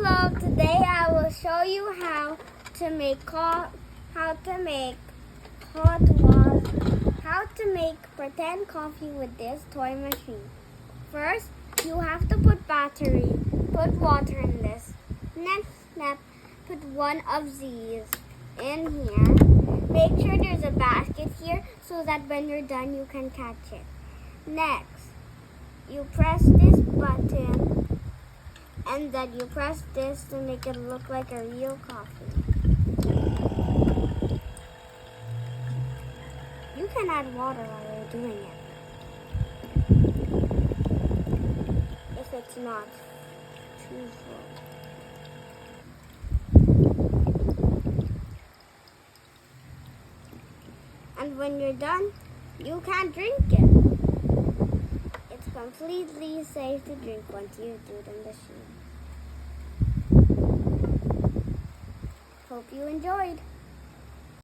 Hello, today I will show you how to make hot water, how to make pretend coffee with this toy machine. First, you have to put water in this. Next step, put one of these in here. Make sure there's a basket here so that when you're done you can catch it. Next, you press this button and then you press this to make it look like a real coffee. You can add water while you're doing it. If it's not too full. And when you're done, you can drink it. It's completely safe to drink once you do the machine. Hope you enjoyed.